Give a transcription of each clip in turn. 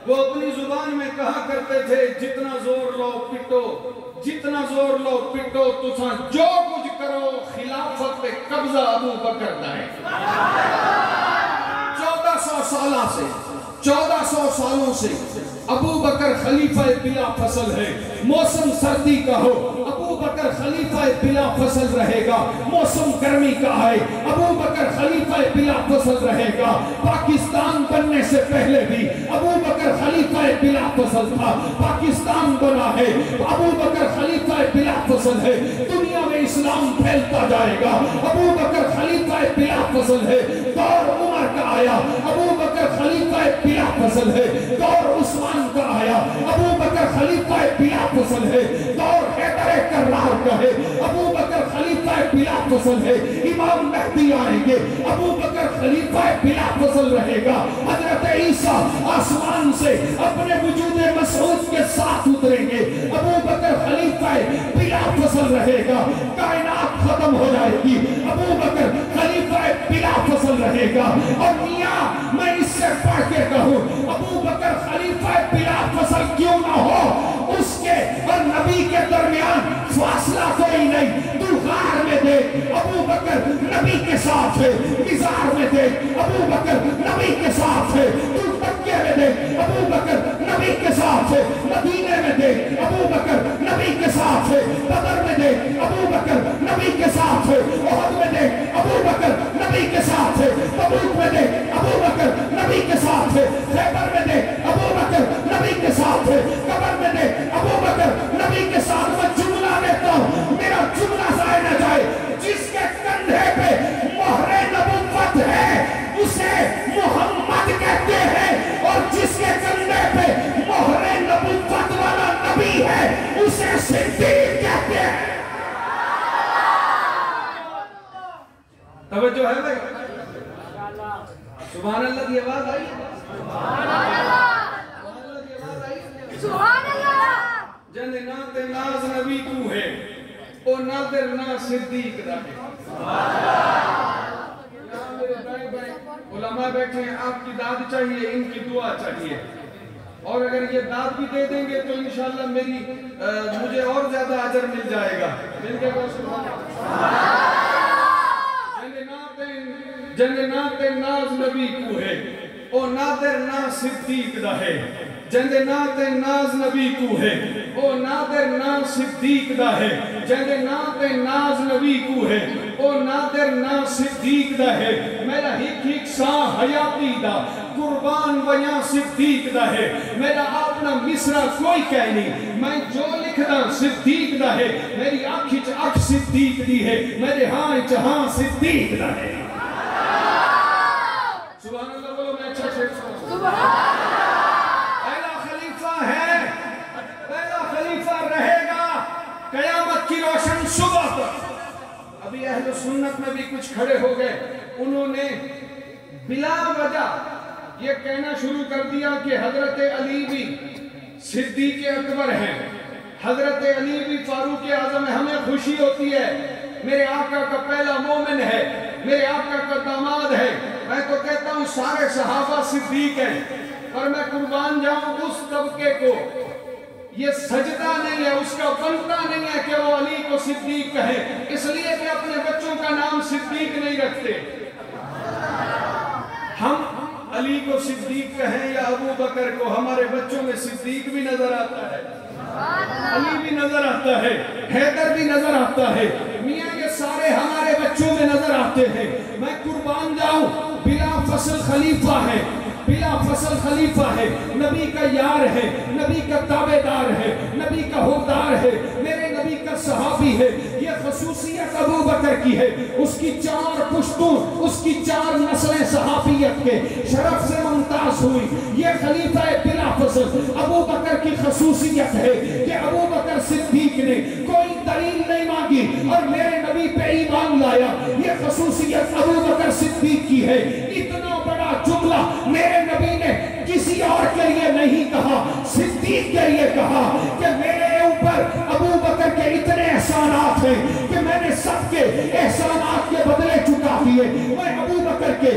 وہ اپنی زبان میں کہا کرتے تھے جتنا زور لو پٹو، جتنا زور لو پٹو، تساں جو کچھ کرو خلافت پہ قبضہ ابو بکر دا ہے۔ 1400 سالوں سے ابو بکر خلیفہ بلا فصل ہے۔ موسم سردی کا ہو ابو بکر خلیفہ بلا فصل رہے گا، موسم گرمی کا ہے ابو بکر خلیفہ بلا فصل رہے گا۔ پاکستان بننے سے پہلے بھی ابو بکر خلیفہ بلا فصل تھا، پاکستان بنا ہے ابو بکر خلیفہ بلا فصل ہے۔ دنیا میں اسلام پھیلتا جائے گا، ابو بکر خلیفہ بلا فصل ہے۔ دور عمر کا آیا، ابو بکر خلیفہ بلا فصل ہے۔ دور عثمان کا آیا، ابو بکر خلیفہ بلا فصل ہے۔ دور حیدر کرار کا ہے، ابو بکر خلیفہ بلا فصل ہے۔ امام مہدی آئیں گے، ابو بکر خلیفہ بلا فصل رہے گا۔ حضرت عیسیٰ آسمان سے اپنے وجود مسعود کے ساتھ اتریں گے، ابو بکر خلیفہ بلا فصل رہے گا۔ کائنات ختم ہو جائے گی، ابو بکر خلیفہ بلا فصل رہے گا۔ اور میاں میں اس سے پڑھ کے کہوں ابو بکر خلیفہ بلا فصل کیوں نہ ہو، اس کے اور نبی کے درمیان فاصلہ کوئی نہیں۔ تو غار میں دیکھ ابو بکر نبی کے ساتھ ہے، مزار میں دیکھ ابو بکر نبی کے ساتھ ہے، تو مکے میں دیکھ ابو بکر نبی کے ساتھ ہے، مدینے میں دیکھ ابو بکر نبی کے ساتھ ہے، بدر میں دیکھ ابو بکر نبی کے ساتھ ہے، احد میں دیکھ ابو بکر نبی کے ساتھ ہے، تبوک میں دیکھ ابو بکر نبی کے ساتھ ہے، خیبر میں دیکھ ابو بکر نبی کے ساتھ ہے، قبر میں دیکھ ابو بکر نبی کے ساتھ۔ میں جملہ دیتا ہوں، میرا جملہ ضائع نہ جائے، جس کے کندھے پہ مہر نبوت ہے اسے محمد کہتے ہیں، اور جس کے کندھے پہ مہر نبوت والا نبی ہے اسے صدیق کہتے ہیں۔ توجہ ہے بھائی؟ سبحان اللہ کی آواز آئی؟ سبحان اللہ کی آواز آئی؟ سبحان اللہ۔ جن نات ناز نبی کو ہے او نادر نا صدیق دا ہے۔ علماء بیٹھے ہیں، آپ کی داد چاہیے، ان کی دعا چاہیے، اور اگر یہ داد بھی دے دیں گے تو انشاءاللہ مجھے اور زیادہ اجر مل جائے گا۔ مل کے کہو سبحان اللہ۔ جنات ناز نبی کو ہے او نادر نا صدیق دا ہے۔ جنات ناز نبی کو ہے او نادر نا صدیق دا ہے۔ جنات ناز نبی کو ہے او نادر نا صدیق دا ہے۔ میرا ہک سا حیاتی دا قربان ویاں صدیق دا ہے۔ میرا اپنا مصرع کوئی کہہ نہیں، میں جو لکھنا صدیق دا ہے۔ میری آنکھ اکھ صدیق دی ہے، میرے ہاں صدیق دا ہے۔ سبحان اللہ بولو، میں اچھا شیخ سبحان اللہ۔ پہلا خلیفہ ہے، پہلا خلیفہ رہے گا قیامت کی روشن صبح پر۔ ابھی اہل سنت میں بھی کچھ کھڑے ہو گئے، انہوں نے بلا وجہ یہ کہنا شروع کر دیا کہ حضرت علی بھی صدیق اکبر ہیں، حضرت علی بھی فاروق اعظم ہے۔ ہمیں خوشی ہوتی ہے، میرے آقا کا پہلا مومن ہے، میرے آقا کا داماد ہے۔ میں تو کہتا ہوں سارے صحابہ صدیق ہیں، پر میں قربان جاؤں اس طبقے کو یہ سجدہ نہیں ہے، اس کا بنتا نہیں ہے کہ وہ علی کو صدیق کہیں، اس لیے کہ اپنے بچوں کا نام صدیق نہیں رکھتے۔ ہم علی کو صدیق کہیں یا ابو بکر کو، ہمارے بچوں میں صدیق بھی نظر آتا ہے، علی بھی نظر آتا ہے، حیدر بھی نظر آتا ہے، میاں یہ سارے ہمارے بچوں میں نظر آتے ہیں۔ میں قربان جاؤں بلا فصل خلیفہ ہے، بلا فصل خلیفہ ہے، نبی کا یار ہے، نبی کا تابعدار ہے، نبی کا حقدار ہے، میرے نبی کا صحابی ہے۔ یہ خصوصیت ابو بکر کی ہے، اس کی 4 پشتوں، اس کی 4 نسلیں صحابیت کے شرف سے ممتاز ہوئی۔ یہ خلیفہ بلا فصل ابو بکر کی خصوصیت ہے کہ ابو بکر صدیق نے کوئی دلیل نہیں مانگی اور میرے نبی پہ ایمان لایا۔ یہ خصوصیت ابو بکر صدیق کی ہے۔ اتنا بڑا جملہ میرے نبی نے کسی اور کے لیے نہیں کہا، صدیق کے لیے کہا کہ میرے اوپر ابو بکر کے اتنے احسانات ہیں کہ میں نے سب کے احسانات کے بدلے چکا دیے، میں ابو بکر کے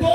2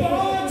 5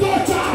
2-4